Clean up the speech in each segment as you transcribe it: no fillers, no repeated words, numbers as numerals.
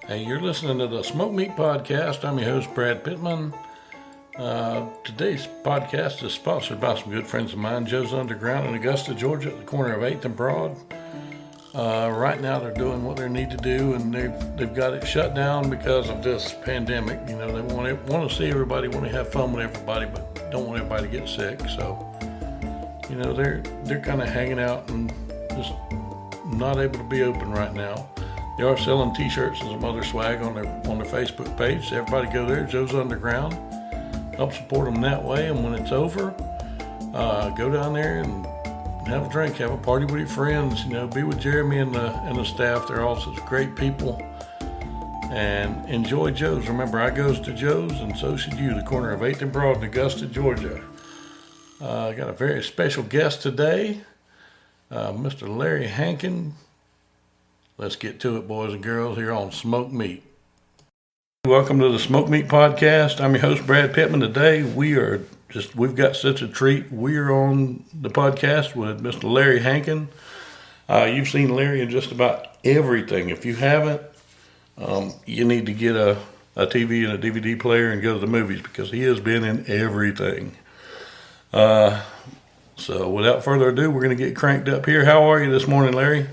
Hey, you're listening to the Smoke Meat Podcast. I'm your host, Brad Pittman. Today's podcast is sponsored by some good friends of mine, Joe's Underground in Augusta, Georgia, at the corner of 8th and Broad. Right now they're doing what they need to do, and they've got it shut down because of this pandemic. You know, they want to see everybody, want to have fun with everybody, but don't want everybody to get sick. So, you know, they're kind of hanging out and just not able to be open right now. They are selling t-shirts and some other swag on their Facebook page. So everybody go there, Joe's Underground. Help support them that way. And when it's over, go down there and have a drink, have a party with your friends. You know, be with Jeremy and the staff. They're all such great people. And enjoy Joe's. Remember, I goes to Joe's, and so should you. The corner of 8th and Broad in Augusta, Georgia. I got a very special guest today, Mr. Larry Hankin. Let's get to it, boys and girls, here on Smoke Meat. Welcome to the Smoke Meat Podcast. I'm your host, Brad Pittman. Today, we've got such a treat. We're on the podcast with Mr. Larry Hankin. You've seen Larry in just about everything. If you haven't, you need to get a TV and a DVD player and go to the movies, because he has been in everything. So without further ado, we're going to get cranked up here. How are you this morning, Larry?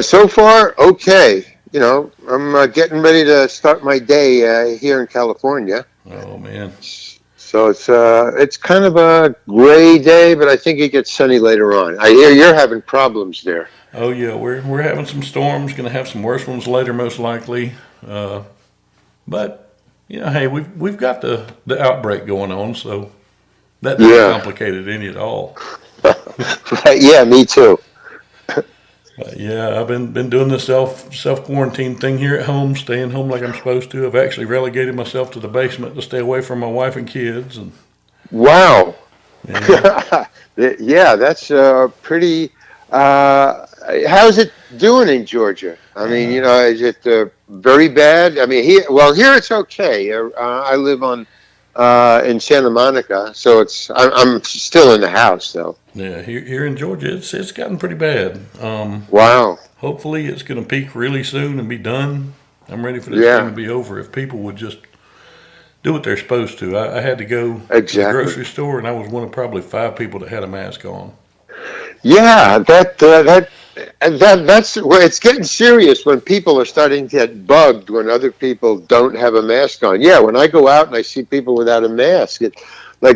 So far, okay. You know, I'm getting ready to start my day here in California. Oh, man. So it's kind of a gray day, but I think it gets sunny later on. I hear you're having problems there. Oh, yeah. We're having some storms. Going to have some worse ones later, most likely. But, you know, hey, we've got the outbreak going on, so that doesn't complicate it any at all. Right, yeah, me too. Yeah, I've been doing this self quarantine thing here at home, staying home like I'm supposed to. I've actually relegated myself to the basement to stay away from my wife and kids. And wow, yeah, yeah, that's pretty. How's it doing in Georgia? I mean, you know, is it very bad? I mean, here it's okay. I live in Santa Monica, so I'm still in the house though. Yeah, here in Georgia, it's gotten pretty bad. Wow. Hopefully, it's going to peak really soon and be done. I'm ready for this thing to be over. If people would just do what they're supposed to. I had to go to the grocery store, and I was one of probably 5 people that had a mask on. Yeah, that's where it's getting serious, when people are starting to get bugged when other people don't have a mask on. Yeah, when I go out and I see people without a mask, it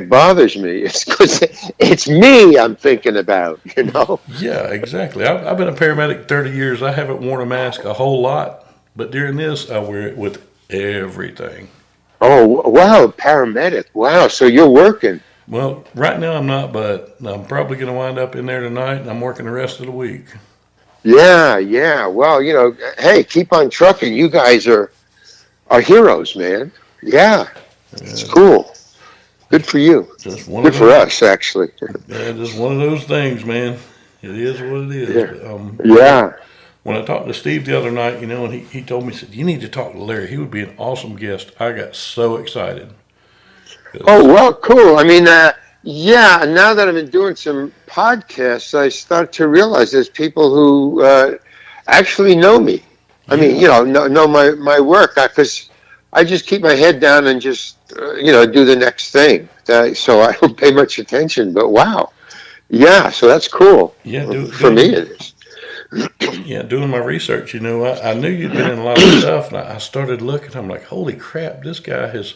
bothers me. It's because it's me I'm thinking about, you know? Yeah, exactly. I've been a paramedic 30 years. I haven't worn a mask a whole lot, but during this, I wear it with everything. Oh, wow, paramedic. Wow, so you're working. Well, right now I'm not, but I'm probably going to wind up in there tonight, and I'm working the rest of the week. Yeah. Well, you know, hey, keep on trucking. You guys are heroes, man. Yeah, it's cool. Good for you. Good for us, actually. Yeah, just one of those things, man. It is what it is. Yeah. When I talked to Steve the other night, you know, and he told me, he said, you need to talk to Larry. He would be an awesome guest. I got so excited. Oh, well, cool. I mean, yeah, now that I've been doing some podcasts, I start to realize there's people who actually know me. I mean, you know my work, because I just keep my head down and just, you know, do the next thing. So I don't pay much attention, but wow. Yeah, so that's cool. Yeah, for me it is. Yeah, doing my research, you know, I knew you'd been in a lot of stuff, and I started looking. I'm like, holy crap, this guy he's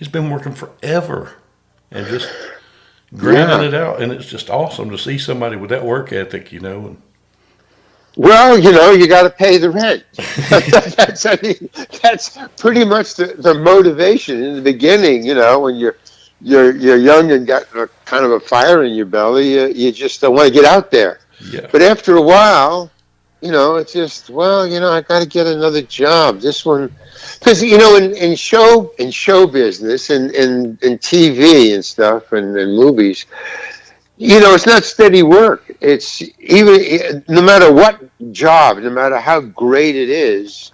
been working forever and just grinding it out. And it's just awesome to see somebody with that work ethic, you know. Well, you know, you got to pay the rent. That's pretty much the motivation in the beginning. You know, when you're young and got kind of a fire in your belly, you just don't want to get out there. Yeah. But after a while, you know, it's just, well, you know, I got to get another job. This one, because you know, in show business and in TV and stuff and movies, you know, it's not steady work. It's even no matter what job, no matter how great it is,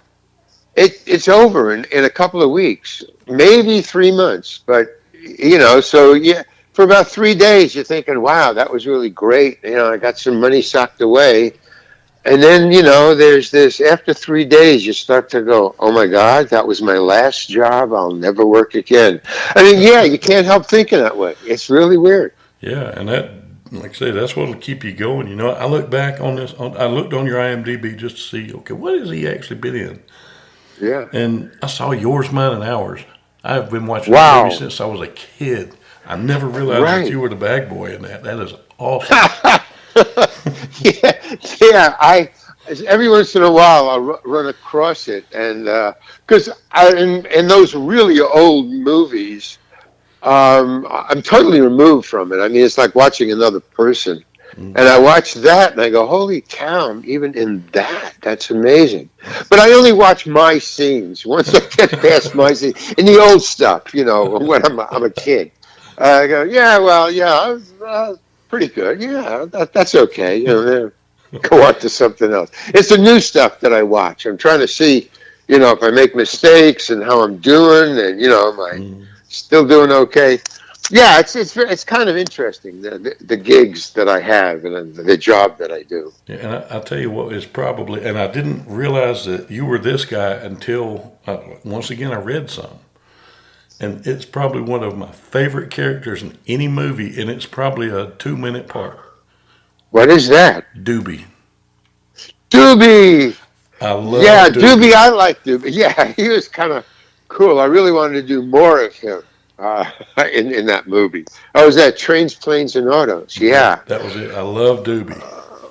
it's over in a couple of weeks, maybe 3 months. But you know, so yeah, for about 3 days, you're thinking, "Wow, that was really great." You know, I got some money socked away, And then, you know, there's this, after 3 days, you start to go, oh my God, that was my last job. I'll never work again. I mean, yeah, you can't help thinking that way. It's really weird. Yeah, and that, like I say, that's what'll keep you going. You know, I look back on this. I looked on your IMDb just to see, okay, what has he actually been in? Yeah. And I saw Yours, Mine, and Ours. I've been watching that Wow. movie since I was a kid. I never realized Right. that you were the bag boy in that. That is awesome. Yeah. Every once in a while, I'll run across it. And because in those really old movies, I'm totally removed from it. I mean, it's like watching another person. And I watch that and I go, holy cow, I'm even in that. That's amazing. But I only watch my scenes. Once I get past my scenes, in the old stuff, you know, when I'm a kid. I go, yeah, well, yeah, I was pretty good. Yeah, that's okay. You know, go on to something else. It's the new stuff that I watch. I'm trying to see, you know, if I make mistakes and how I'm doing and, you know, am I still doing okay? Yeah, it's kind of interesting, the gigs that I have and the job that I do. Yeah, and I'll tell you what is probably, and I didn't realize that you were this guy until, once again, I read some. And it's probably one of my favorite characters in any movie, and it's probably a 2-minute part. What is that? Doobie. Doobie! I love Doobie, I like Doobie. Yeah, he was kind of cool. I really wanted to do more of him in that movie. Oh, was that Trains, Planes, and Autos? Yeah. That was it. I love Doobie.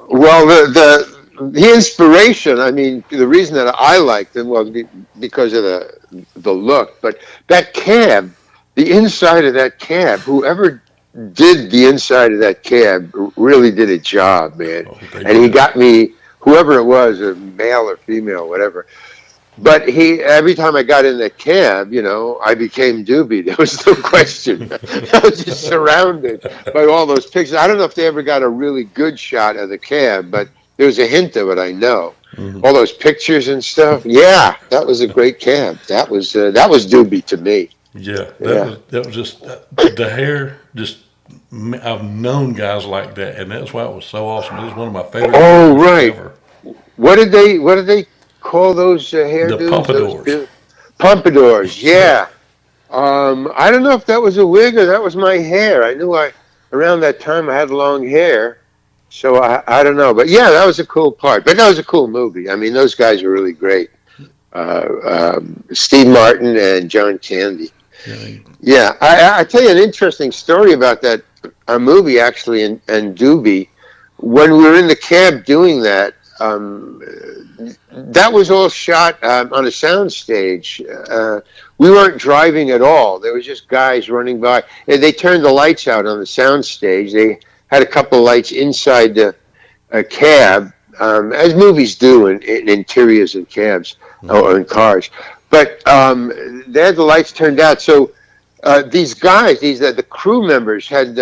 Well, the inspiration, I mean, the reason that I liked him was because of the look, but that cab, the inside of that cab, whoever did the inside of that cab really did a job, man. Oh, and he got me, whoever it was, a male or female, whatever. But every time I got in that cab, you know, I became Doobie. There was no question. I was just surrounded by all those pictures. I don't know if they ever got a really good shot of the cab, but there was a hint of it, I know. Mm-hmm. All those pictures and stuff. Yeah, that was a great cab. That was Doobie to me. Yeah, that was just the hair. Just I've known guys like that, and that's why it was so awesome. It was one of my favorite. Oh, right. Ever. What did they call those hairdos? The pompadours. Pompadours, yeah. I don't know if that was a wig or that was my hair. I knew around that time I had long hair, so I don't know. But yeah, that was a cool part. But that was a cool movie. I mean, those guys were really great. Steve Martin and John Candy. Yeah, I tell you an interesting story about that movie actually, and Doobie. When we were in the cab doing that, that was all shot on a sound stage. We weren't driving at all. There was just guys running by. And they turned the lights out on the sound stage. They had a couple of lights inside the cab, as movies do in interiors of cabs or in cars. But they had the lights turned out. So these guys, the crew members, had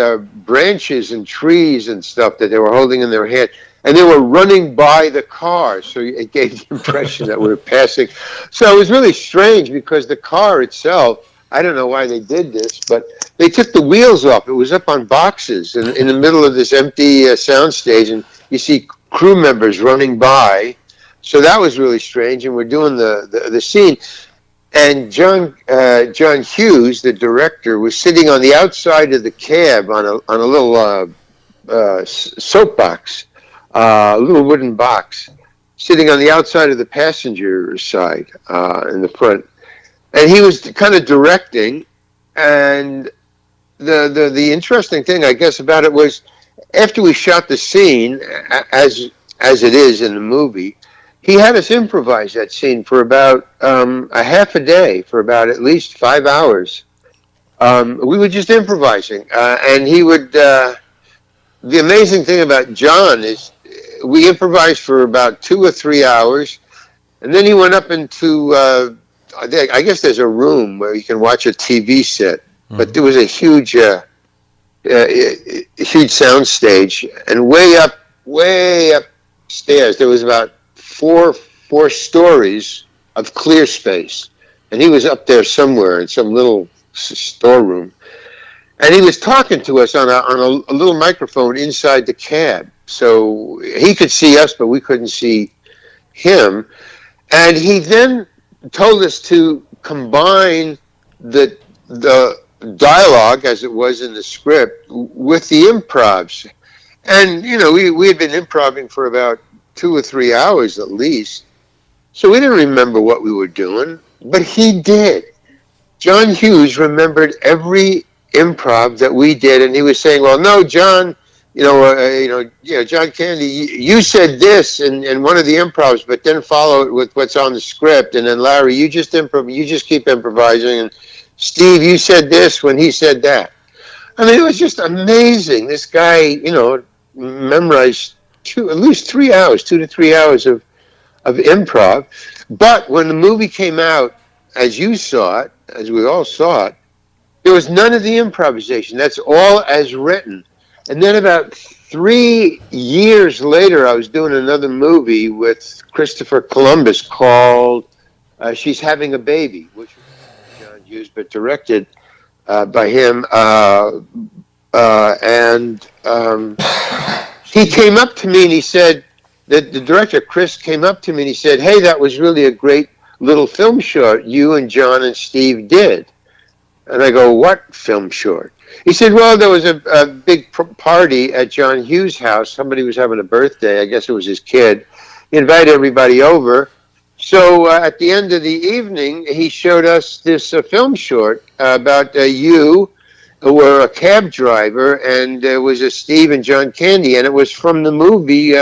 branches and trees and stuff that they were holding in their hand. And they were running by the car, so it gave the impression that we were passing. So it was really strange because the car itself, I don't know why they did this, but they took the wheels off. It was up on boxes in the middle of this empty sound stage, and you see crew members running by. So that was really strange, and we're doing the scene. And John Hughes, the director, was sitting on the outside of the cab on a little soapbox. A little wooden box sitting on the outside of the passenger side in the front, and he was kind of directing. And the interesting thing, I guess, about it was after we shot the scene, as it is in the movie, he had us improvise that scene for about a half a day, for about at least 5 hours. We were just improvising, and he would. The amazing thing about John is, we improvised for about 2 or 3 hours, and then he went up into, I guess there's a room where you can watch a TV set, but there was a huge sound stage, and way upstairs, there was about four stories of clear space, and he was up there somewhere in some little storeroom. and he was talking to us on a little microphone inside the cab, so he could see us, but we couldn't see him. And he then told us to combine the dialogue as it was in the script with the improvs. And, we had been improvising for about 2 or 3 hours at least. So we didn't remember what we were doing, but he did. John Hughes remembered every improv that we did, and he was saying, "Well, no, John, John Candy, you said this in one of the improvs, but then follow it with what's on the script, and then Larry, you just keep improvising, and Steve, you said this when he said that." I mean, it was just amazing. This guy, memorized at least 3 hours, 2 to 3 hours of improv. But when the movie came out, as you saw it, as we all saw it, there was none of the improvisation. That's all as written. And then about 3 years later, I was doing another movie with Christopher Columbus called She's Having a Baby, which was John Hughes, but directed by him. He came up to me and he said, the director, Chris, came up to me and he said, "Hey, that was really a great little film short you and John and Steve did." And I go, "What film short?" He said, "Well, there was a big party at John Hughes' house. Somebody was having a birthday. I guess it was his kid. He invited everybody over. So at the end of the evening, he showed us this film short about you who were a cab driver, and it was a Steve and John Candy, and it was from the movie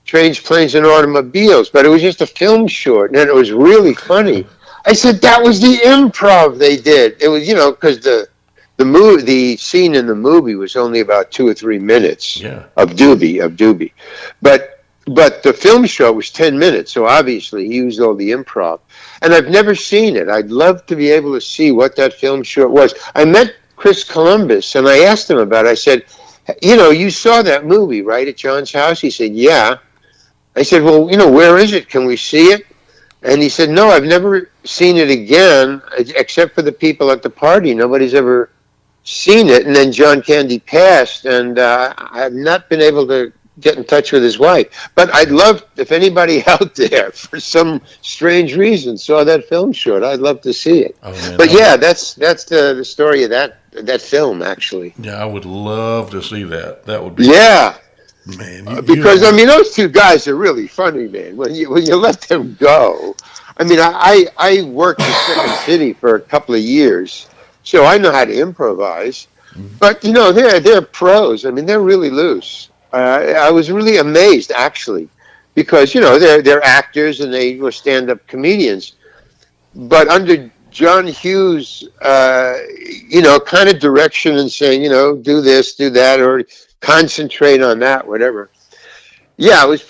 Trains, Planes, and Automobiles, but it was just a film short, and it was really funny." I said, "That was the improv they did." It was, because the scene in the movie was only about 2 or 3 minutes of Doobie, but the film short was 10 minutes, so obviously he used all the improv. And I've never seen it. I'd love to be able to see what that film short was. I met Chris Columbus, and I asked him about it. I said, "You saw that movie, right, at John's house?" He said, "Yeah." I said, "Well, where is it? Can we see it?" And he said, "No, I've never seen it again, except for the people at the party. Nobody's ever seen it." And then John Candy passed, and I have not been able to get in touch with his wife. But I'd love, if anybody out there, for some strange reason, saw that film short, I'd love to see it. Oh, man, but yeah, that's the story of that film, actually. Yeah, I would love to see that. That would be... Yeah. Man, because those two guys are really funny, man. When you let them go, I mean, I worked in Second City for a couple of years, so I know how to improvise. But they're pros. I mean, they're really loose. I was really amazed, actually, because they're actors and they were stand-up comedians. But under John Hughes, kind of direction and saying, do this, do that, or concentrate on that, whatever. Yeah, it was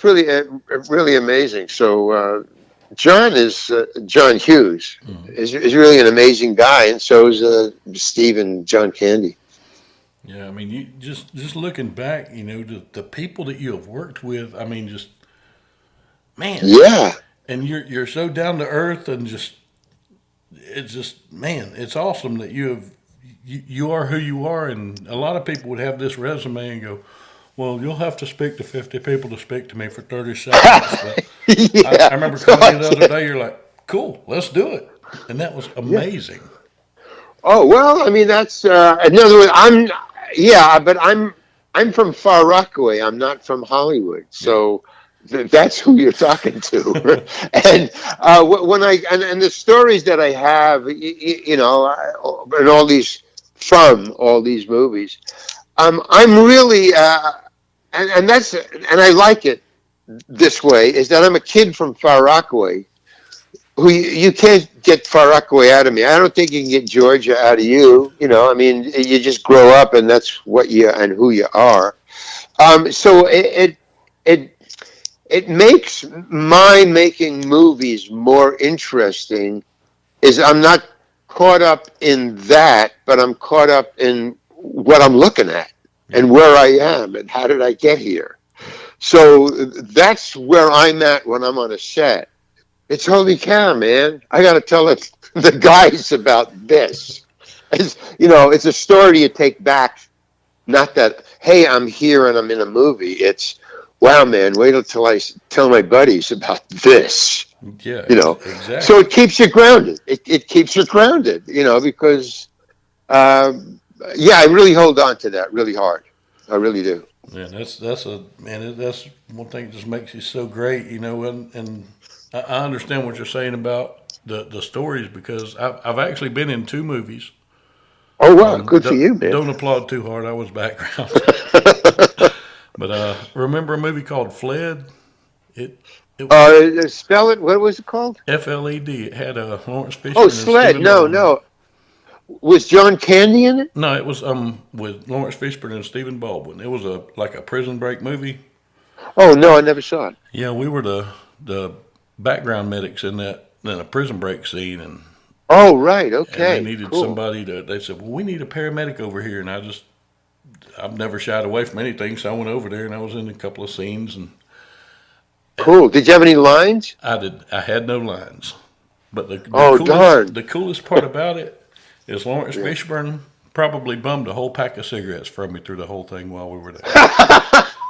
really amazing. So John Hughes is really an amazing guy, and so is Steve and John Candy. Yeah, I mean, you just looking back, the people that you have worked with. I mean, just man. Yeah. And you're so down to earth, and it's awesome that you are who you are. And a lot of people would have this resume and go, "Well, you'll have to speak to 50 people to speak to me for 30 seconds." But yeah. I remember calling you the other day. You're like, "Cool, let's do it," and that was amazing. Yeah. Oh well, I mean that's in other words, but I'm from Far Rockaway. I'm not from Hollywood, so that's who you're talking to. And when and the stories that I have, and all these from all these movies, I'm really and I like it this way, is that I'm a kid from Far Rockaway. Who you can't get Far Rockaway out of me. I don't think you can get Georgia out of you. I mean, you just grow up, and that's what you and who you are. So it makes my making movies more interesting. Is I'm not caught up in that, but I'm caught up in what I'm looking at and where I am and how did I get here. So that's where I'm at when I'm on a set. It's holy cow, man. I got to tell the guys about this. it's a story you take back. Not that, hey, I'm here and I'm in a movie. It's, wow, man, wait until I tell my buddies about this. Yeah, So exactly. it keeps you grounded. It keeps you grounded, because, yeah, I really hold on to that really hard. I really do. Yeah, that's one thing that just makes you so great, and I understand what you're saying about the stories because I've actually been in two movies. Oh, wow, good for you, man. Don't applaud too hard. I was background. But remember a movie called Fled? It it Spell it. What was it called? FLED. It had Lawrence Oh, Fishburne and Sled. Stephen No, Baldwin. no. Was John Candy in it? No, it was with Lawrence Fishburne and Stephen Baldwin. It was a prison break movie. Oh, no, I never saw it. Yeah, we were the background medics in a prison break scene, Oh, right. and they Okay. needed Cool. somebody to. They said, "Well, we need a paramedic over here," and I've never shied away from anything, so I went over there and I was in a couple of scenes, and Cool. Did you have any lines? I had no lines, but Oh, darn. the coolest part about it is Lawrence Fishburne probably bummed a whole pack of cigarettes from me through the whole thing while we were there.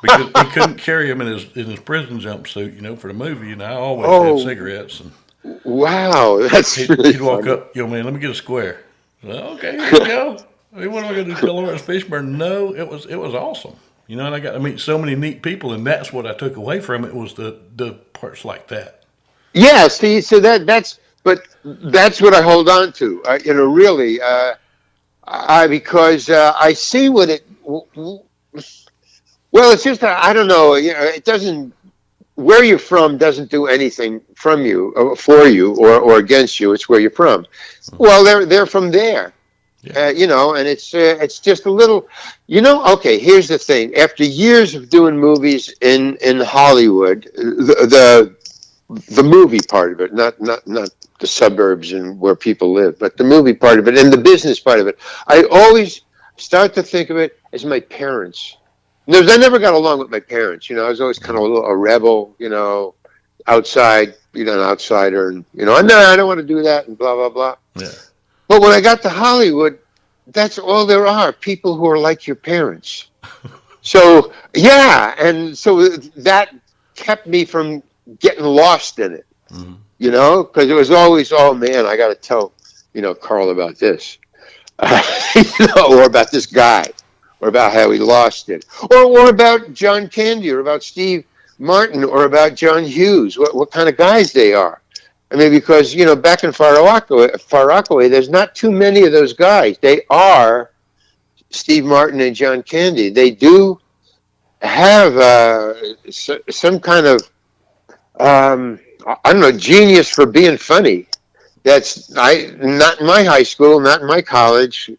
Because he couldn't carry him in his prison jumpsuit, for the movie, and I always had Oh, cigarettes, and wow. That's really he'd walk funny. up, man, let me get a square. Well, okay, here you go. I mean, what am I going to do? Tell Lawrence Fishburne? No, it was awesome, and I got to meet so many neat people, and that's what I took away from it was the parts like that. Yeah, see, so but that's what I hold on to. Really, because I see what it. Well, it's just I don't know. It doesn't. Where you're from doesn't do anything from you, for you, or against you. It's where you're from. Well, they're from there. Yeah. And it's just a little. Okay, here's the thing. After years of doing movies in Hollywood, the movie part of it, not the suburbs and where people live, but the movie part of it and the business part of it, I always start to think of it as my parents. I never got along with my parents. I was always kind of a rebel, outside, an outsider, and no, I don't want to do that, and blah blah blah. Yeah. But when I got to Hollywood, that's all there are, people who are like your parents. So yeah, and so that kept me from getting lost in it, Mm-hmm. because it was always, oh man, I got to tell, Carl about this, or about this guy, or about how he lost it, or about John Candy, or about Steve Martin, or about John Hughes, what kind of guys they are. I mean, because, back in Far Rockaway, there's not too many of those guys. They are Steve Martin and John Candy. They do have some kind of, I don't know, genius for being funny. That's not in my high school, not in my college,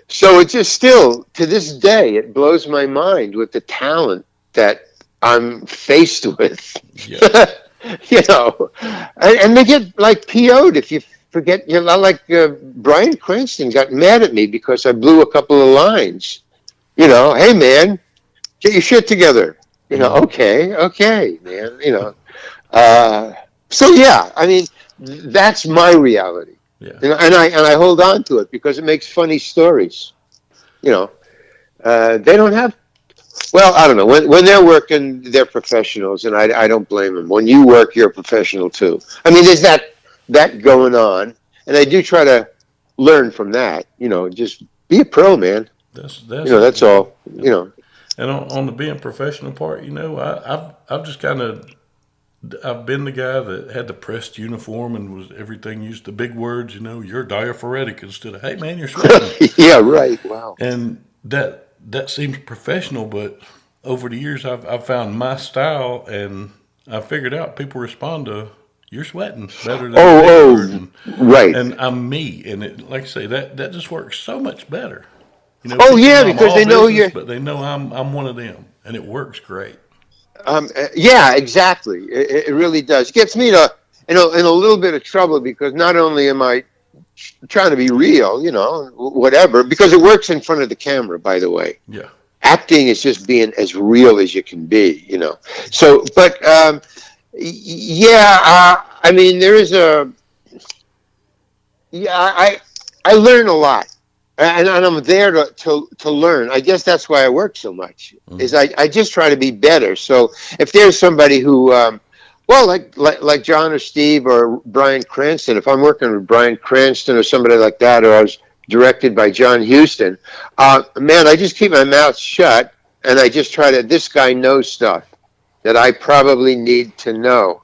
So it just still, to this day, it blows my mind with the talent that I'm faced with. Yeah. And they get like PO'd if you forget. Like Bryan Cranston got mad at me because I blew a couple of lines. Hey man, get your shit together. Okay, man. So yeah, I mean, that's my reality. Yeah. And I hold on to it because it makes funny stories. They don't have. Well, I don't know. When they're working, they're professionals, and I don't blame them. When you work, you're a professional too. I mean, there's that going on, and I do try to learn from that. Just be a pro, man. That's all. And on the being professional part, I've just I've been the guy that had the pressed uniform and was everything used the big words. You're diaphoretic instead of hey man, you're sweating. Yeah, right. Wow. And that seems professional, but over the years I've found my style, and I figured out people respond to you're sweating better than right. And I'm me, and like I say, that just works so much better. Oh people yeah, know I'm because all they know business, you're. but they know I'm one of them, and it works great. Yeah, exactly. It really does. It gets me in a little bit of trouble because not only am I trying to be real, whatever, because it works in front of the camera, by the way. Yeah. Acting is just being as real as you can be, So, but, yeah, I mean, there is yeah, I learn a lot. And I'm there to learn. I guess that's why I work so much. Is I just try to be better. So if there's somebody who, well, like John or Steve or Bryan Cranston, if I'm working with Bryan Cranston or somebody like that, or I was directed by John Huston, man, I just keep my mouth shut and I just try to. This guy knows stuff that I probably need to know.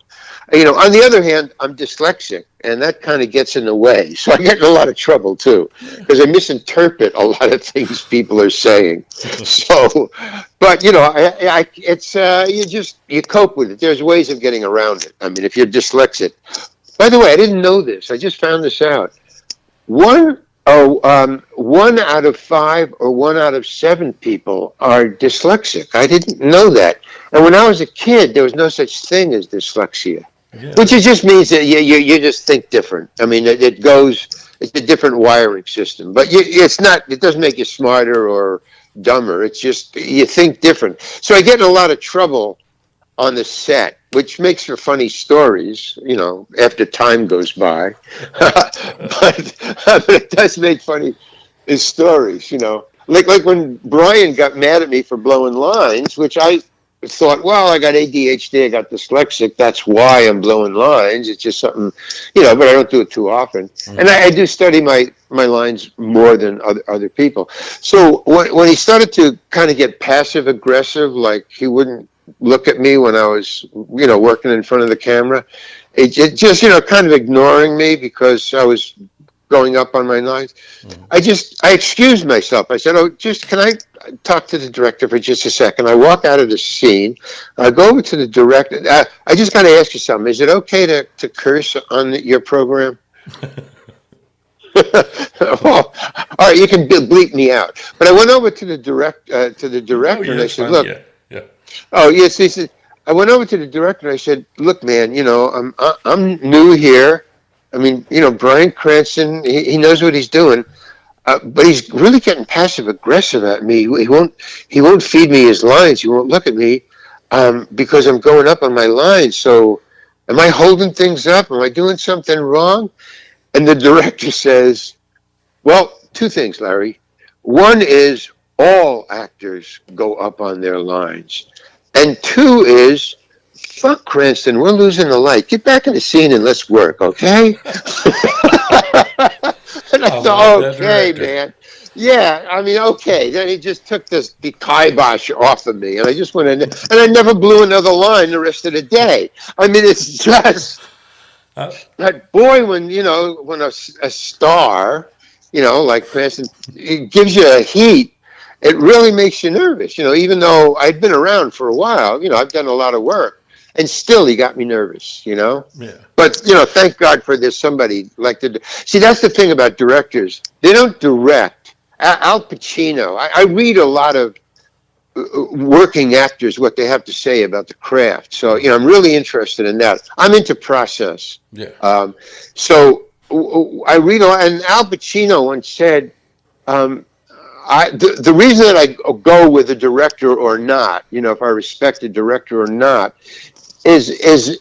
On the other hand, I'm dyslexic, and that kind of gets in the way. So I get in a lot of trouble, too, because I misinterpret a lot of things people are saying. So, but, you cope with it. There's ways of getting around it. I mean, if you're dyslexic. By the way, I didn't know this. I just found this out. One out of 5 or 1 out of 7 people are dyslexic. I didn't know that. And when I was a kid, there was no such thing as dyslexia. Yeah. Which it just means that you just think different. I mean, it's a different wiring system. But it doesn't make you smarter or dumber. It's just, you think different. So I get in a lot of trouble on the set, which makes for funny stories, after time goes by. but it does make funny stories, Like when Brian got mad at me for blowing lines, which I thought, well, I got ADHD, I got dyslexic, that's why I'm blowing lines. It's just something, but I don't do it too often. Mm-hmm. And I do study my lines more than other people. So when he started to kind of get passive aggressive, like he wouldn't look at me when I was, working in front of the camera, it just, kind of ignoring me because I was going up on my lines. Mm-hmm. I excused myself. I said, can I talk to the director for just a second? I walk out of the scene. I go over to the director. I just got to ask you something. Is it okay to curse on your program? Well, all right, you can bleep me out. But I went over to the director and I said, look. Yeah. Oh, yes. He said, I went over to the director and I said, look, man, I'm new here. I mean, Bryan Cranston, he knows what he's doing, but he's really getting passive aggressive at me. He won't feed me his lines. He won't look at me because I'm going up on my lines. So, am I holding things up? Am I doing something wrong? And the director says, well, 2 things, Larry. One is all actors go up on their lines, and 2 is, fuck Cranston, we're losing the light. Get back in the scene and let's work, okay? And I thought, okay, man. Yeah, I mean, okay. Then he just took the kibosh off of me, and I just went in there, and I never blew another line the rest of the day. I mean, it's just that boy when a star, like Cranston, it gives you a heat. It really makes you nervous, even though I'd been around for a while, I've done a lot of work. And still, he got me nervous, Yeah. But, thank God for there's somebody like see, that's the thing about directors. They don't direct. Al Pacino, I read a lot of working actors, what they have to say about the craft. So, I'm really interested in that. I'm into process. Yeah. So I read a lot, and Al Pacino once said, the reason that I go with a director or not, if I respect a director or not, is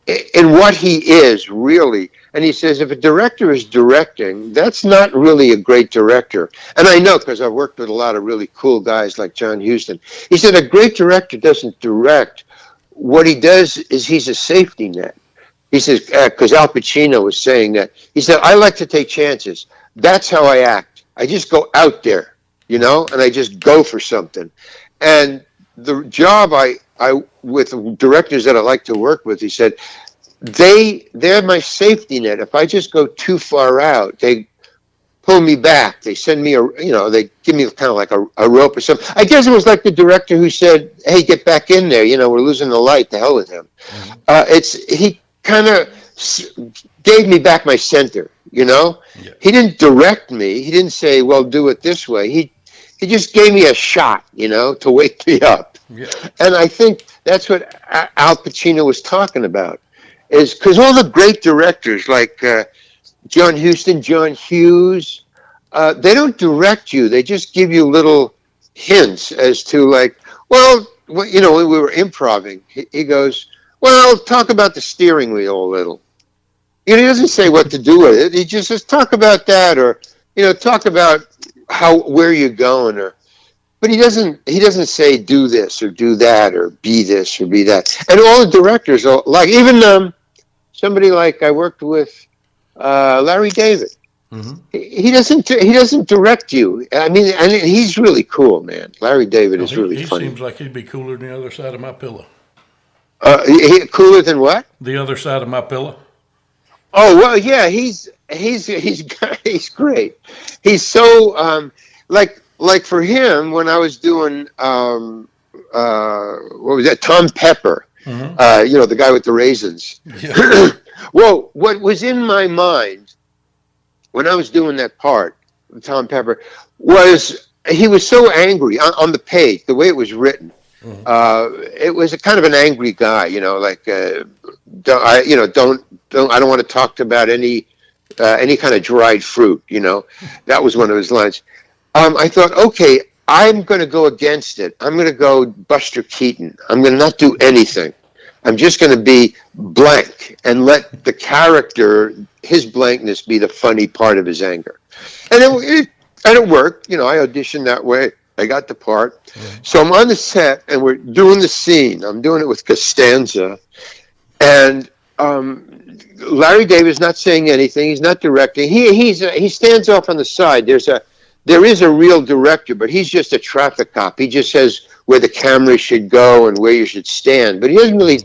in what he is, really. And he says, if a director is directing, that's not really a great director. And I know, because I've worked with a lot of really cool guys like John Huston. He said, a great director doesn't direct. What he does is he's a safety net. He says, because Al Pacino was saying that. He said, I like to take chances. That's how I act. I just go out there, and I just go for something. And the job I with directors that I like to work with, he said, they're my safety net. If I just go too far out, they pull me back. They send me they give me kind of like a rope or something. I guess it was like the director who said, hey, get back in there. We're losing the light. To hell with him. Mm-hmm. He kind of gave me back my center, Yeah. He didn't direct me. He didn't say, well, do it this way. He just gave me a shot, to wake me up. Yeah. And I think that's what Al Pacino was talking about, is because all the great directors like John Huston, John Hughes, they don't direct you. They just give you little hints as to like, well, when we were improvising, he goes, well, talk about the steering wheel a little. He doesn't say what to do with it. He just says, talk about that, or talk about where you're going, but he doesn't say do this or do that or be this or be that. And all the directors are like, even somebody like I worked with, Larry David. Mm-hmm. He doesn't direct you. I mean, and he's really cool, man. Larry David is really He funny. seems like he'd be cooler than the other side of my pillow. Cooler than what? The other side of my pillow. Oh well, yeah. He's great. He's so like for him when I was doing what was that? Tom Pepper. Mm-hmm. The guy with the raisins. Yeah. Well, what was in my mind when I was doing that part of Tom Pepper was he was so angry on the page, the way it was written. Mm-hmm. It was a kind of an angry guy, like I don't want to talk about any kind of dried fruit. That was one of his lines. I thought, okay, I'm going to go against it. I'm going to go Buster Keaton. I'm going to not do anything. I'm just going to be blank and let the character, his blankness, be the funny part of his anger. And it worked. I auditioned that way. I got the part. Mm-hmm. So I'm on the set, and we're doing the scene. I'm doing it with Costanza. And Larry David's not saying anything. He's not directing. He stands off on the side. There is a real director, but he's just a traffic cop. He just says where the camera should go and where you should stand. But he doesn't really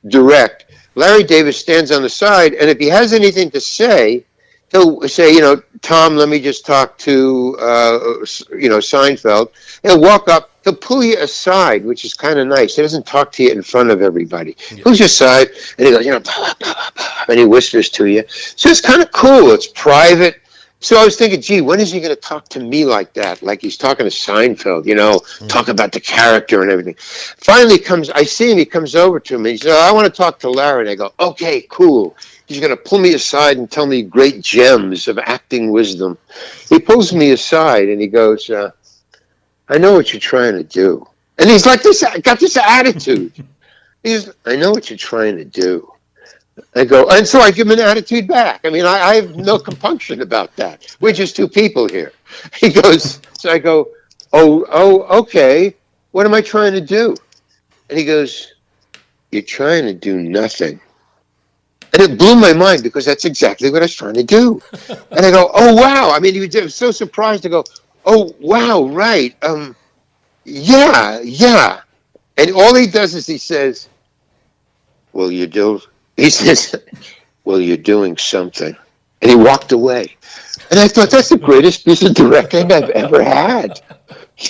direct. Larry David stands on the side, and if he has anything to say, he'll say, Tom, let me just talk to, Seinfeld. He'll walk up. He'll pull you aside, which is kind of nice. He doesn't talk to you in front of everybody. He pulls you aside, and he goes, blah, blah, blah, blah, and he whispers to you. So it's kind of cool. It's private. So I was thinking, gee, when is he going to talk to me like that? Like he's talking to Seinfeld, talk about the character and everything. Finally I see him, he comes over to me. He says, I want to talk to Larry. And I go, okay, cool. He's going to pull me aside and tell me great gems of acting wisdom. He pulls me aside and he goes, I know what you're trying to do. And he's like got this attitude. I know what you're trying to do. I go, and so I give him an attitude back. I mean, I have no compunction about that. We're just two people here. He goes, so I go, okay. What am I trying to do? And he goes, you're trying to do nothing. And it blew my mind because that's exactly what I was trying to do. And I go, oh, wow. I mean, he was so surprised to go, oh, wow, right. Yeah. And all he does is he says, he says, well, you're doing something. And he walked away. And I thought, that's the greatest piece of directing I've ever had.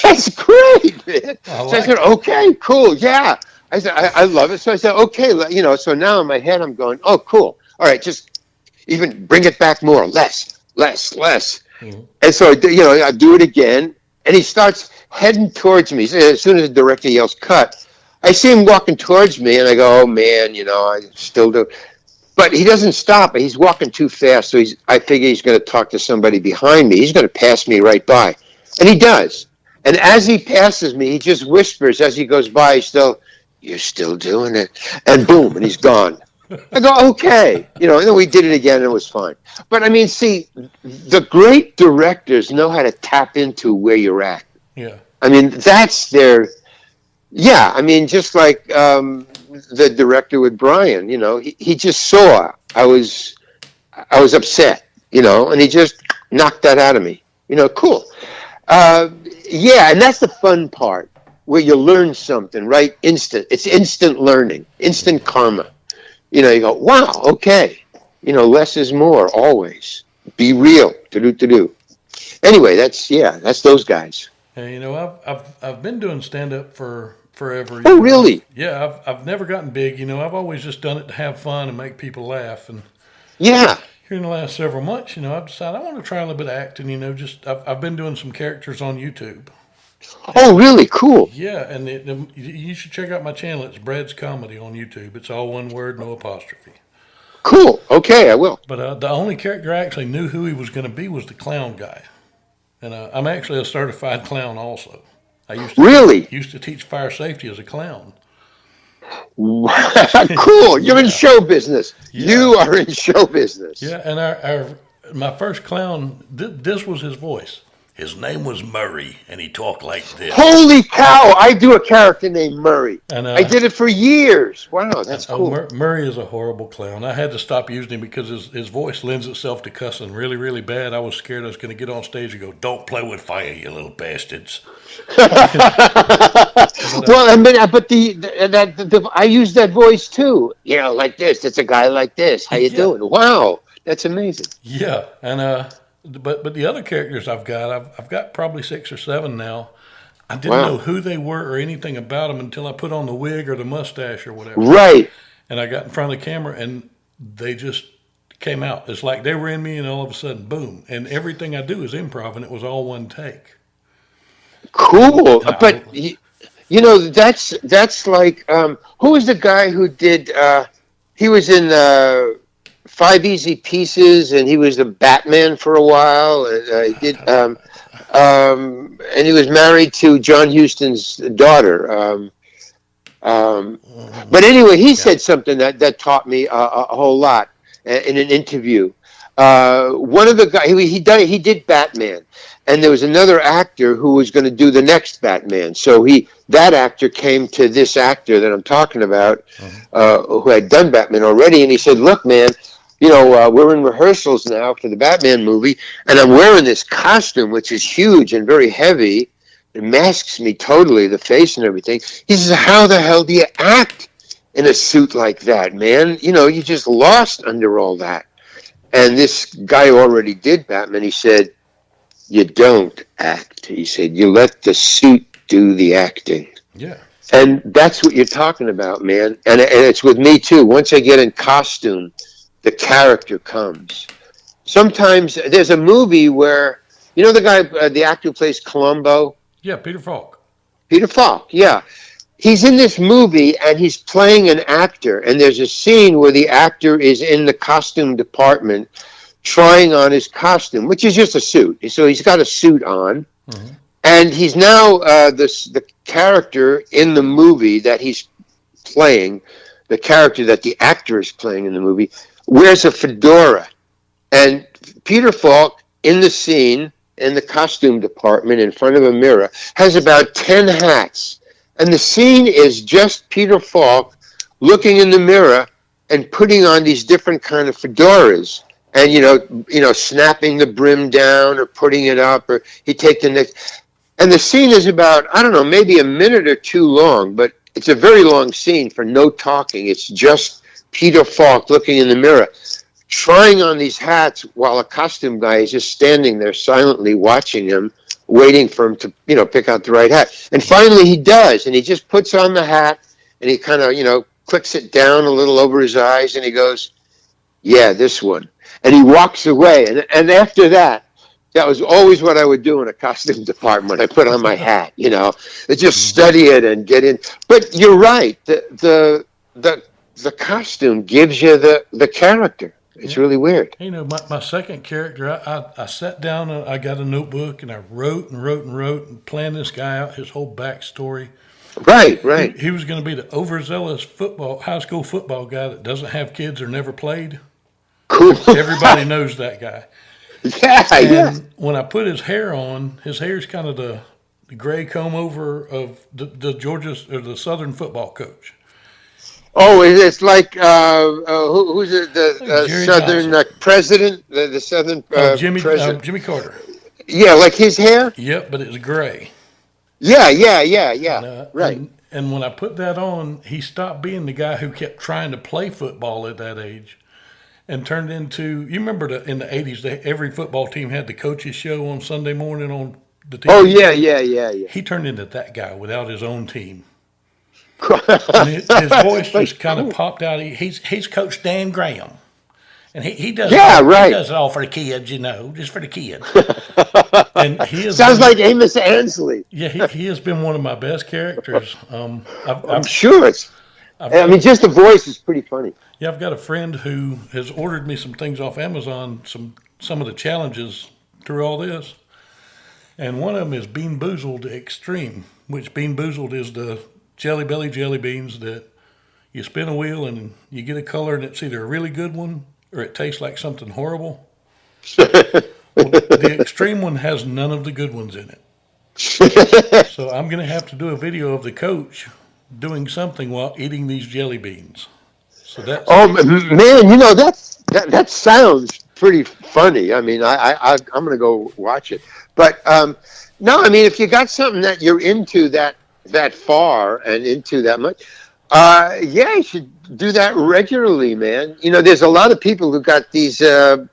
That's great, man. So I said, okay, cool, yeah. I said, I love it. So I said, okay, so now in my head I'm going, oh, cool. All right, just even bring it back more, less. Mm-hmm. And so, I do it again. And he starts heading towards me. As soon as the director yells, cut, I see him walking towards me, and I go, oh, man, I still do. But he doesn't stop. He's walking too fast, so I figure he's going to talk to somebody behind me. He's going to pass me right by. And he does. And as he passes me, he just whispers as he goes by, you're still doing it. And boom, and he's gone. I go, okay. And then we did it again, and it was fine. But, I mean, see, the great directors know how to tap into where you're at. Yeah. I mean, that's their... Yeah, I mean, just like the director with Brian, he just saw I was upset, and he just knocked that out of me. Cool. Yeah, and that's the fun part where you learn something, right? It's instant learning, instant karma. You go, wow, okay. Less is more, always. Be real, to-do. Anyway, that's those guys. Hey, I've been doing stand-up for forever. Oh, really? Yeah, I've never gotten big. I've always just done it to have fun and make people laugh. And yeah, here in the last several months, I've decided I want to try a little bit of acting. I've been doing some characters on YouTube. Oh, really? Cool. Yeah, and you should check out my channel. It's Brad's Comedy on YouTube. It's all one word, no apostrophe. Cool. Okay, I will. But the only character I actually knew who he was going to be was the clown guy. And I'm actually a certified clown also. I used to teach fire safety as a clown. Cool. You're in show business. Yeah. You are in show business. Yeah, and my first clown, this was his voice. His name was Murray, and he talked like this. Holy cow! I do a character named Murray. And I did it for years. Wow, that's cool. Murray is a horrible clown. I had to stop using him because his voice lends itself to cussing really, really bad. I was scared I was going to get on stage and go, "Don't play with fire, you little bastards." Well, I mean, but I use that voice too. You know, like this. It's a guy like this. How you doing? Wow, that's amazing. Yeah, and but the other characters I've got probably 6 or 7 now. I didn't know who they were or anything about them until I put on the wig or the mustache or whatever. Right. And I got in front of the camera, and they just came out. It's like they were in me, and all of a sudden, boom! And everything I do is improv, and it was all one take. Cool, but you know that's like who was the guy who did? He was in 5 Easy Pieces, and he was the Batman for a while. And he did, and he was married to John Huston's daughter. But anyway, he said something that taught me a whole lot in an interview. One of the guys he did Batman, and there was another actor who was going to do the next Batman. So that actor came to this actor that I'm talking about, who had done Batman already, and he said, "Look, man, you know, we're in rehearsals now for the Batman movie, and I'm wearing this costume, which is huge and very heavy. It masks me totally, the face and everything." He says, "How the hell do you act in a suit like that, man? You know, you just lost under all that." And this guy already did Batman. He said, "You don't act." He said, "You let the suit do the acting." Yeah. And that's what you're talking about, man. And it's with me, too. Once I get in costume, the character comes. Sometimes there's a movie where, you know the guy, the actor who plays Columbo? Yeah, Peter Falk. Peter Falk, yeah. He's in this movie, and he's playing an actor, and there's a scene where the actor is in the costume department trying on his costume, which is just a suit. So he's got a suit on, and he's now the character in the movie that he's playing, the character that the actor is playing in the movie, wears a fedora. And Peter Falk, in the scene, in the costume department, in front of a mirror, has about 10 hats. And the scene is just Peter Falk looking in the mirror and putting on these different kind of fedoras, and you know, snapping the brim down or putting it up, or he takes the next. And the scene is about, I don't know, maybe a minute or two long, but it's a very long scene for no talking. It's just Peter Falk looking in the mirror, trying on these hats while a costume guy is just standing there silently watching him, waiting for him to, you know, pick out the right hat. And finally he does, and he just puts on the hat, and he kind of, you know, clicks it down a little over his eyes, and he goes, "Yeah, this one." And he walks away. And after that, that was always what I would do in a costume department. I put on my hat, you know, I just study it and get in. But you're right. The costume gives you the character. It's really weird. You know, my second character, I sat down and I got a notebook and I wrote and planned this guy out, his whole backstory. Right. He was going to be the overzealous high school football guy that doesn't have kids or never played. Cool. Everybody knows that guy. Yeah. When I put his hair on, his hair's kind of the gray comb over of the Georgia or the Southern football coach. Oh, it's like who's the Southern president? The Southern president? Jimmy Carter. Yeah, like his hair. Yep, but it's gray. Yeah. Right. And when I put that on, he stopped being the guy who kept trying to play football at that age, and turned into, you remember in the 80s, every football team had the coaches show on Sunday morning on the TV. Oh yeah. He turned into that guy without his own team. And his voice just kind of popped out. He's Coach Dan Graham, and he does. Yeah, right. He does it all for the kids, you know, just for the kids. And he sounds like Amos Ansley. Yeah, he has been one of my best characters. I'm sure it's. I mean, just the voice is pretty funny. Yeah, I've got a friend who has ordered me some things off Amazon, some of the challenges through all this. And one of them is Bean Boozled Extreme, which Bean Boozled is the Jelly Belly jelly beans that you spin a wheel and you get a color, and it's either a really good one or it tastes like something horrible. Well, the extreme one has none of the good ones in it. So I'm going to have to do a video of the coach doing something while eating these jelly beans. So that's Oh man, that sounds pretty funny. I mean, I'm gonna go watch it. But no, I mean, if you got something that you're into that far and into that much, yeah, you should do that regularly, man. There's a lot of people who got these blogs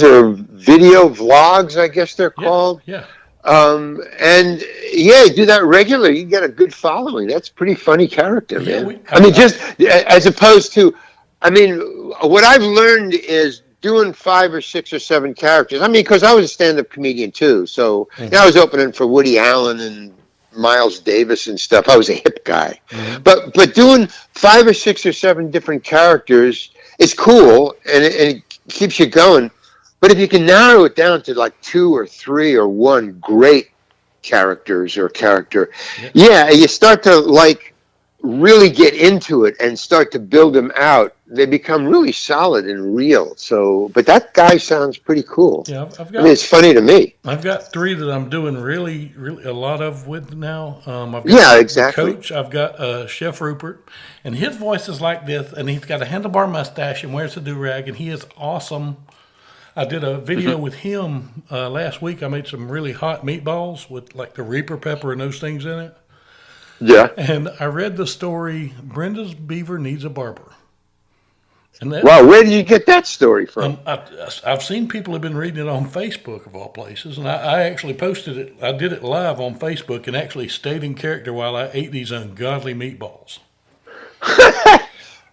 or video vlogs, I guess they're called. Yeah. And yeah, do that regularly. You get a good following. That's pretty funny character, man. Just as opposed to, what I've learned is doing 5 or 6 or 7 characters. I mean, because I was a stand-up comedian too, so I was opening for Woody Allen and Miles Davis and stuff. I was a hip guy, but doing 5 or 6 or 7 different characters is cool, and it keeps you going. But if you can narrow it down to like 2 or 3 or 1 great characters or character, yeah, you start to like really get into it and start to build them out. They become really solid and real. So, but that guy sounds pretty cool. Yeah, it's funny to me. I've got 3 that I'm doing really, really a lot of with now. I've got exactly. The coach. I've got Chef Rupert, and his voice is like this, and he's got a handlebar mustache and wears a do-rag, and he is awesome. I did a video with him last week. I made some really hot meatballs with like the Reaper pepper and those things in it. Yeah. And I read the story, Brenda's Beaver Needs a Barber. And wow, where did you get that story from? I've seen people have been reading it on Facebook of all places, and I actually posted it. I did it live on Facebook and actually stayed in character while I ate these ungodly meatballs.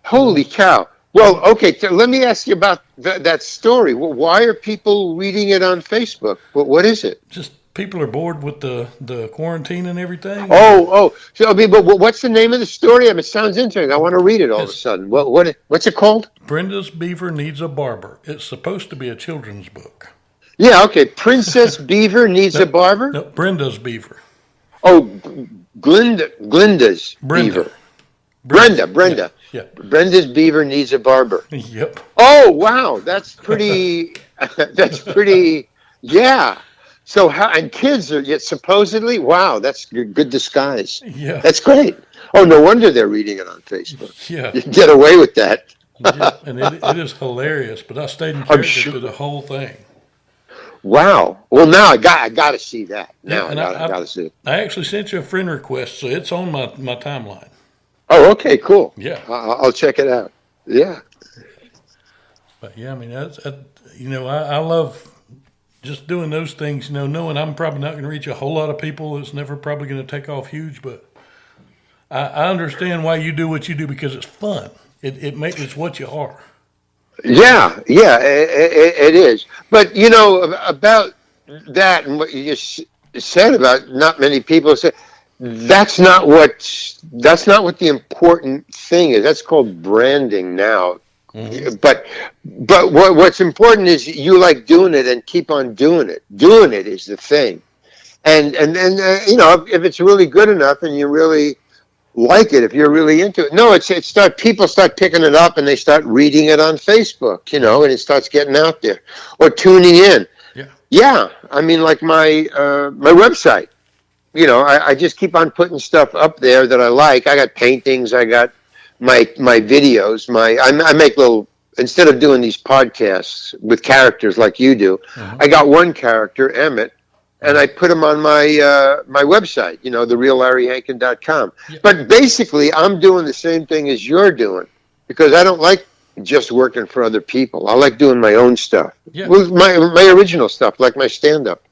Holy cow. Well, okay, so let me ask you about that story. Well, why are people reading it on Facebook? What is it? Just people are bored with the quarantine and everything. Oh. So, but what's the name of the story? It sounds interesting. I want to read it all of a sudden. What's it called? Brenda's Beaver Needs a Barber. It's supposed to be a children's book. Yeah, okay. Princess Beaver Needs a Barber? No, Brenda's Beaver. Oh, Glinda's Beaver. Brenda. Yeah. Brenda's Beaver Needs a Barber. Yep. Oh, wow. That's pretty, yeah. So and kids are yet supposedly, wow, that's good disguise. Yeah. That's great. Oh, no wonder they're reading it on Facebook. Yeah. You can get away with that. Yeah, and it is hilarious, but I stayed in character through the whole thing. Wow. Well, now I got to see that. Now I got to see it. I actually sent you a friend request, so it's on my timeline. Oh, okay, cool. Yeah. I'll check it out. Yeah. But yeah, I mean, I love just doing those things, knowing I'm probably not going to reach a whole lot of people. It's never probably going to take off huge, but I understand why you do what you do because it's fun. It's what you are. Yeah, it is. But, about that and what you just said about not many people say, that's not what the important thing is. That's called branding now. Mm-hmm. But what's important is you like doing it and keep on doing it. Doing it is the thing. And if it's really good enough and you really like it, if you're really into it, people start picking it up and they start reading it on Facebook, and it starts getting out there or tuning in. Yeah. I mean, like my website. I just keep on putting stuff up there that I like. I got paintings. I got my videos. I make little, instead of doing these podcasts with characters like you do, I got one character, Emmett, and I put him on my website, thereallarryhankin.com. Yeah. But basically, I'm doing the same thing as you're doing because I don't like just working for other people. I like doing my own stuff, with my original stuff, like my stand-up.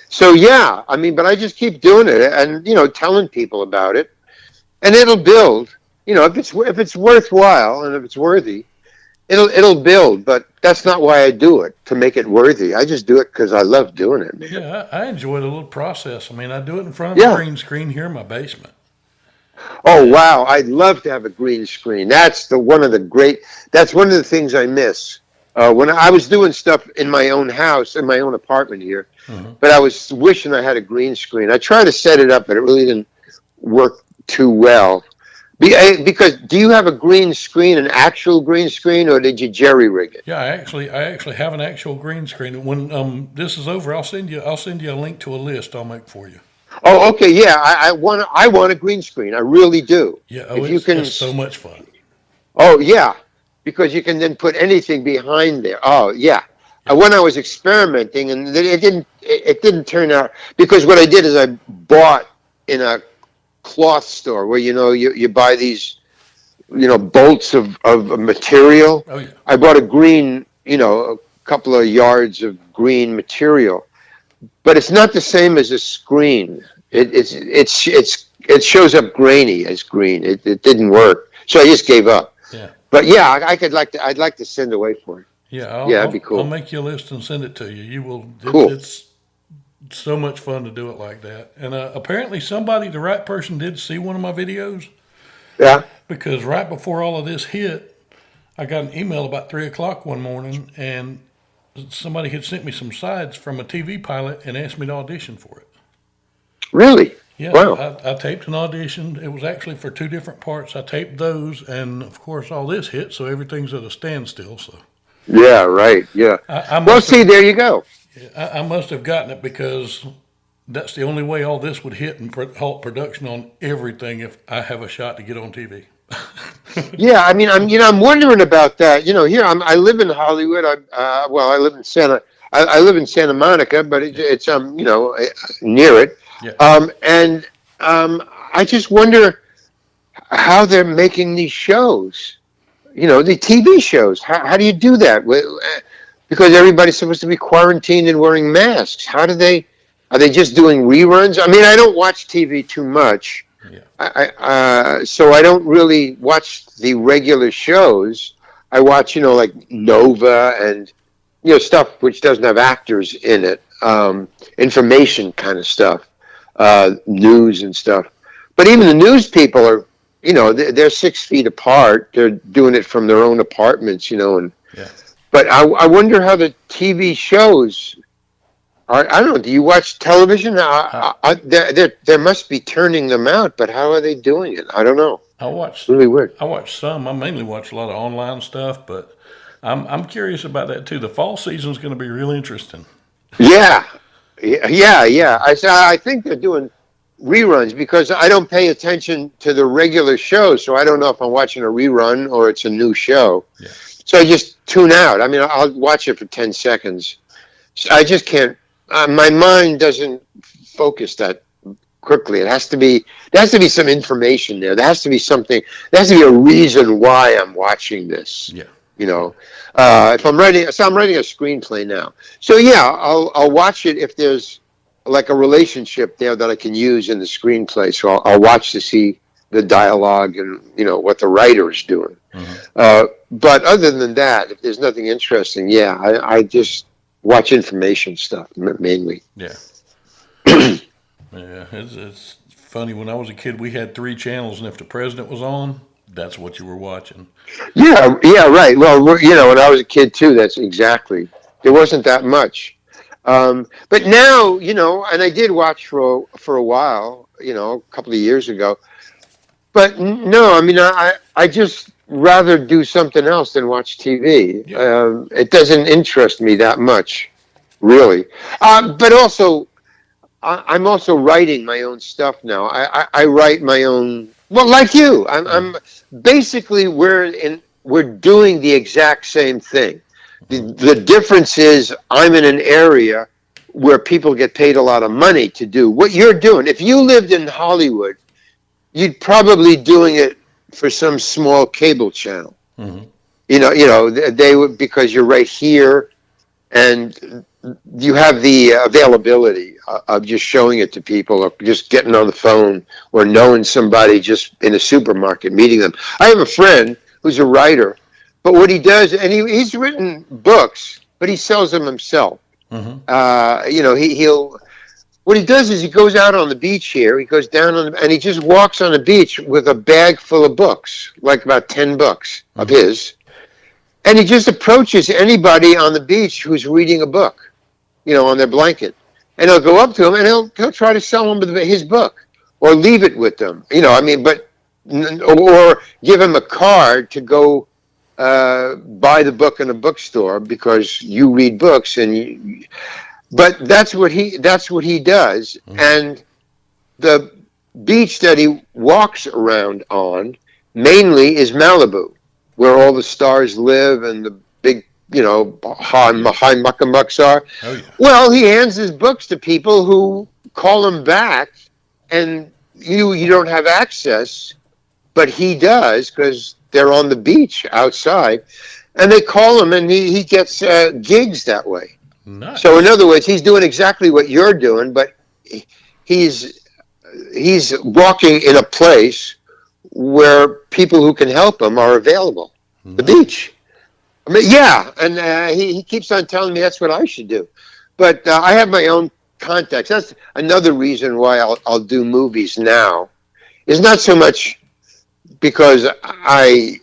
So yeah, I mean, but I just keep doing it and telling people about it, and it'll build. If it's worthwhile and if it's worthy, it'll build. But that's not why I do it, to make it worthy. I just do it because I love doing it, man. Yeah, I enjoy the little process. I mean, I do it in front of a green screen here in my basement. Oh wow, I'd love to have a green screen. That's one of the things I miss. When I was doing stuff in my own house, in my own apartment here, but I was wishing I had a green screen. I tried to set it up, but it really didn't work too well. Because do you have a green screen, an actual green screen, or did you jerry rig it? Yeah, I actually have an actual green screen. When this is over, I'll send you a link to a list I'll make for you. Oh, okay, yeah. I want a green screen. I really do. Yeah, If you it's can, so much fun. oh yeah, because you can then put anything behind there. Oh yeah. Yeah, When I was experimenting, and it didn't turn out, because what I did is I bought in a cloth store where you buy these bolts of material. oh yeah, I bought a green, a couple of yards of green material, but it's not the same as a screen. yeah, It shows up grainy as green. It didn't work, so I just gave up. yeah, But yeah, I'd like to send away for it. yeah. Yeah, that'd be I'll cool. make you a list and send it to you. You will. Cool. It's so much fun to do it like that. And apparently, the right person, did see one of my videos, Yeah. because right before all of this hit, I got an email about 3 o'clock one morning, and somebody had sent me some sides from a TV pilot and asked me to audition for it. Really? Yeah, Wow. I taped an audition. It was actually for two different parts. I taped those, and of course, all this hit, so everything's at a standstill. So Yeah. Right. Yeah. I Well, must have, see, there you go. I must have gotten it, because that's the only way all this would hit and halt production on everything if I have a shot to get on TV. Yeah, I mean, I'm wondering about that. Here I live in Hollywood. Well, I live in Santa Monica, but it's near it. Yeah, And I just wonder how they're making these shows. The TV shows. How do you do that? Because everybody's supposed to be quarantined and wearing masks. Are they just doing reruns? I mean, I don't watch TV too much. yeah, So I don't really watch the regular shows. I watch, like Nova and stuff which doesn't have actors in it, information kind of stuff, news and stuff. But even the news people are, they're 6 feet apart. They're doing it from their own apartments, and yeah. but I wonder how the TV shows. I don't know. Do you watch television? I, There must be turning them out, but how are they doing it? I don't know. I watch Really weird. I watch some. I mainly watch a lot of online stuff, but I'm curious about that too. The fall season's going to be real interesting. Yeah, yeah. I think they're doing reruns because I don't pay attention to the regular show, so I don't know if I'm watching a rerun or it's a new show. Yeah, So I just tune out. I mean, I'll watch it for 10 seconds. So I just can't. My mind doesn't focus that quickly. There has to be some information there. There has to be something. There has to be a reason why I'm watching this. yeah, If I'm writing, so I'm writing a screenplay now. So yeah, I'll watch it if there's like a relationship there that I can use in the screenplay. So I'll watch to see the dialogue and what the writer is doing. hmm But other than that, if there's nothing interesting, yeah, I just watch information stuff mainly. yeah, yeah. It's funny. When I was a kid, we had 3 channels, and if the president was on, that's what you were watching. Yeah, right. Well, when I was a kid too, that's exactly. There wasn't that much. But now, and I did watch for a while, a couple of years ago. But no, I mean, I just rather do something else than watch TV. Yeah, It doesn't interest me that much, really. But also, I'm also writing my own stuff now. I write my own. Well, like you, I'm basically we're doing the exact same thing. The difference is I'm in an area where people get paid a lot of money to do what you're doing. If you lived in Hollywood, you'd probably doing it for some small cable channel. hmm They would, because you're right here, and you have the availability of just showing it to people, or just getting on the phone, or knowing somebody just in a supermarket, meeting them. I have a friend who's a writer, but what he does, and he's written books, but he sells them himself. hmm He'll. What he does is he goes out on the beach here. He goes down and he just walks on the beach with a bag full of books, like about 10 books of his, and he just approaches anybody on the beach who's reading a book, on their blanket, and he'll go up to them and he'll try to sell them his book or leave it with them. But or give him a card to go buy the book in a bookstore because you read books, but that's what he does. And the beach that he walks around on mainly is Malibu, where all the stars live and the big, high muckamucks are. Oh, yeah. Well, he hands his books to people who call him back, and you don't have access, but he does because they're on the beach outside, and they call him, and he gets gigs that way. Nice. So in other words, he's doing exactly what you're doing, but he's walking in a place where people who can help him are available. Nice. The beach. I mean, yeah, and he keeps on telling me that's what I should do, but I have my own contacts. That's another reason why I'll do movies now. It's not so much because I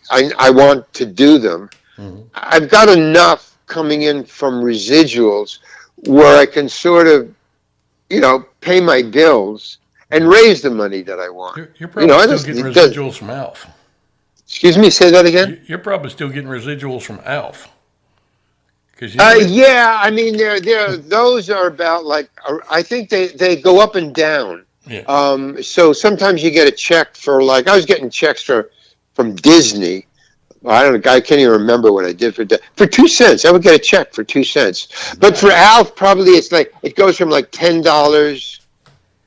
want to do them. Mm-hmm. I've got enough coming in from residuals where I can sort of, pay my bills and raise the money that I want. You're probably still getting residuals from Alf. Excuse me, say that again? You're probably still getting residuals from Alf. Yeah, I mean, those are about I think they go up and down. Yeah. So sometimes you get a check for I was getting checks from Disney. I can't even remember what I did for 2 cents. I would get a check for 2 cents. But for Alf, probably it's it goes from $10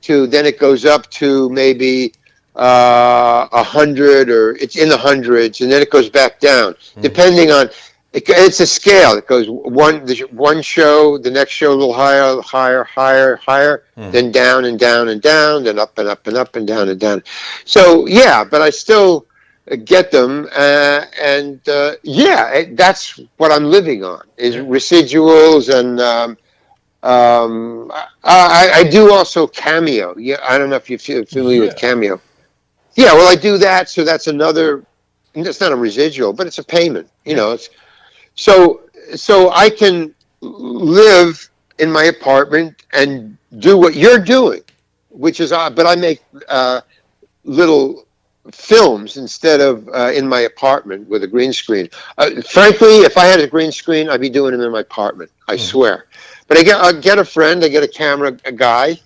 to then it goes up to maybe 100, or it's in the hundreds, and then it goes back down, depending on. It's a scale. It goes one show, the next show a little higher, then down and down and down, then up and up and up and down and down. So yeah, but I still get them, and that's what I'm living on is residuals, and I do also Cameo. Yeah, I don't know if you're familiar with Cameo. Yeah, well, I do that, so that's another. It's not a residual, but it's a payment. It's. So I can live in my apartment and do what you're doing, which is but I make little films instead of in my apartment with a green screen. Frankly, if I had a green screen, I'd be doing them in my apartment. I swear. But I get a friend, I get a guy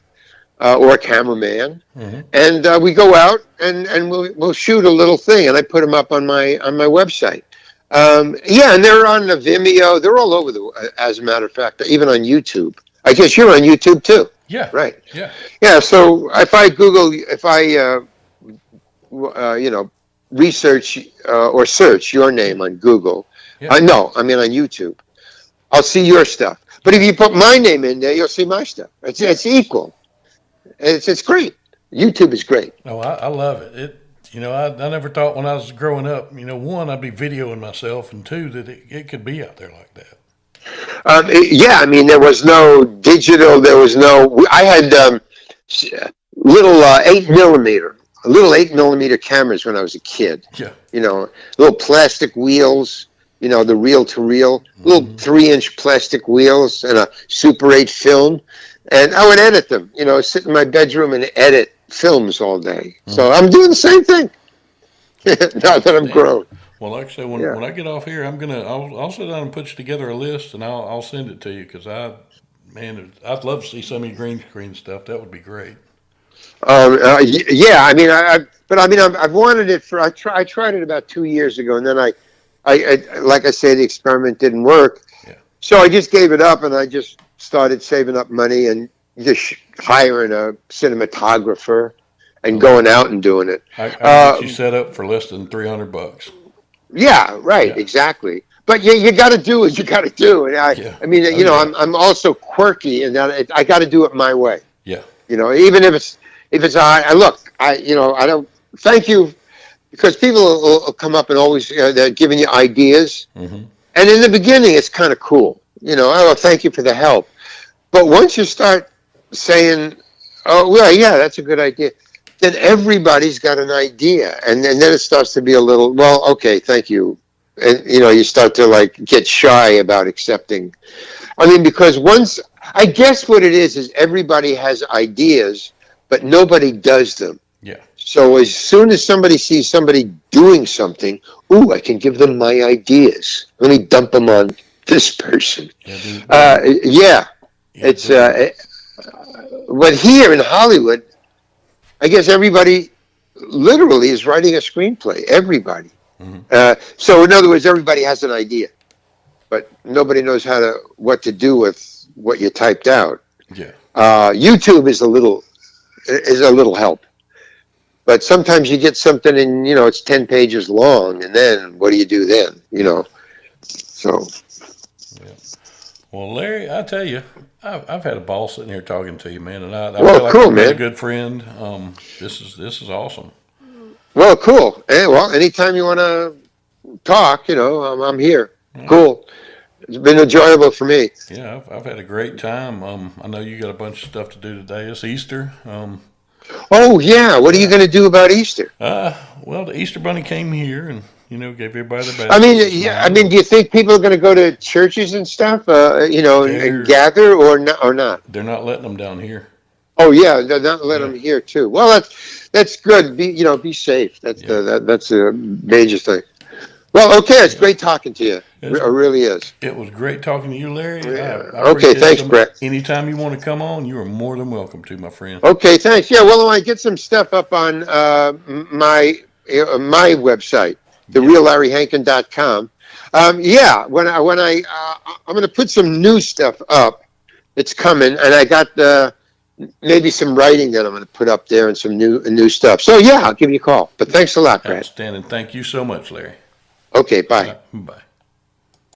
or a cameraman, and we go out and we'll shoot a little thing, and I put them up on my website. And they're on the Vimeo. They're all over as a matter of fact, even on YouTube. I guess you're on YouTube too. Yeah. Right. Yeah. Yeah. So if I research or search your name on Google, on YouTube, I'll see your stuff. But if you put my name in there, you'll see my stuff. It's equal. It's great. YouTube is great. Oh, I love it. I never thought when I was growing up, one, I'd be videoing myself, and two, that it could be out there like that. I mean, there was no digital. I had little 8mm cameras when I was a kid. Yeah. Little plastic wheels, the reel-to-reel, little 3-inch plastic wheels and a Super 8 film. And I would edit them, sit in my bedroom and edit films all day. So I'm doing the same thing. Now that I'm grown. Well, like I said, when I get off here, I'll sit down and put together a list, and I'll send it to you because I'd love to see some of your green screen stuff. That would be great. I mean, I've wanted it for. I tried it about 2 years ago, and then I like I say, the experiment didn't work. Yeah. So I just gave it up, and I just started saving up money and just hiring a cinematographer and going out and doing it. I get you set up for less than $300. Yeah, right, yeah. Exactly. But you got to do what you got to do. And I'm also quirky, and I got to do it my way. Yeah. Even if it's I don't. Thank you, because people will come up and always they're giving you ideas, and in the beginning it's kind of cool. Thank you for the help. But once you start saying, oh, well, yeah, that's a good idea, then everybody's got an idea. And then it starts to be a little, well, okay, thank you. And, you start to, get shy about accepting. I mean, because I guess what it is everybody has ideas, but nobody does them. Yeah. So as soon as somebody sees somebody doing something, ooh, I can give them my ideas. Let me dump them on this person. Yeah, it's but here in Hollywood, I guess everybody literally is writing a screenplay. Everybody. So in other words, everybody has an idea, but nobody knows what to do with what you typed out. Yeah. YouTube is a little help. But sometimes you get something and, it's 10 pages long, and then what do you do then, So. Yeah. Well, Larry, I tell you, I've had a ball sitting here talking to you, man, and I well, feel like cool, I've been a man. good friend. This is awesome. Well, cool. Well, anytime you want to talk, I'm here. Yeah. Cool. It's been enjoyable for me. Yeah, I've had a great time. I know you got a bunch of stuff to do today. It's Easter. Oh, yeah. What are you going to do about Easter? Well, the Easter Bunny came here and, gave everybody the best. I mean, do you think people are going to go to churches and stuff, and gather or not? They're not letting them down here. Oh, yeah. They're not letting them here, too. Well, that's good. Be safe. That's a major thing. Well, okay. It's great talking to you. It really is. It was great talking to you, Larry. Yeah. Okay, thanks, Brett. Anytime you want to come on, you are more than welcome to, my friend. Okay, thanks. Yeah, well, I get some stuff up on my website, thereallarryhankin.com. Yeah, when I I'm going to put some new stuff up. It's coming, and I got maybe some writing that I'm going to put up there and some new stuff. So yeah, I'll give you a call. But thanks a lot, Brett. Outstanding. Thank you so much, Larry. Okay, bye. Bye.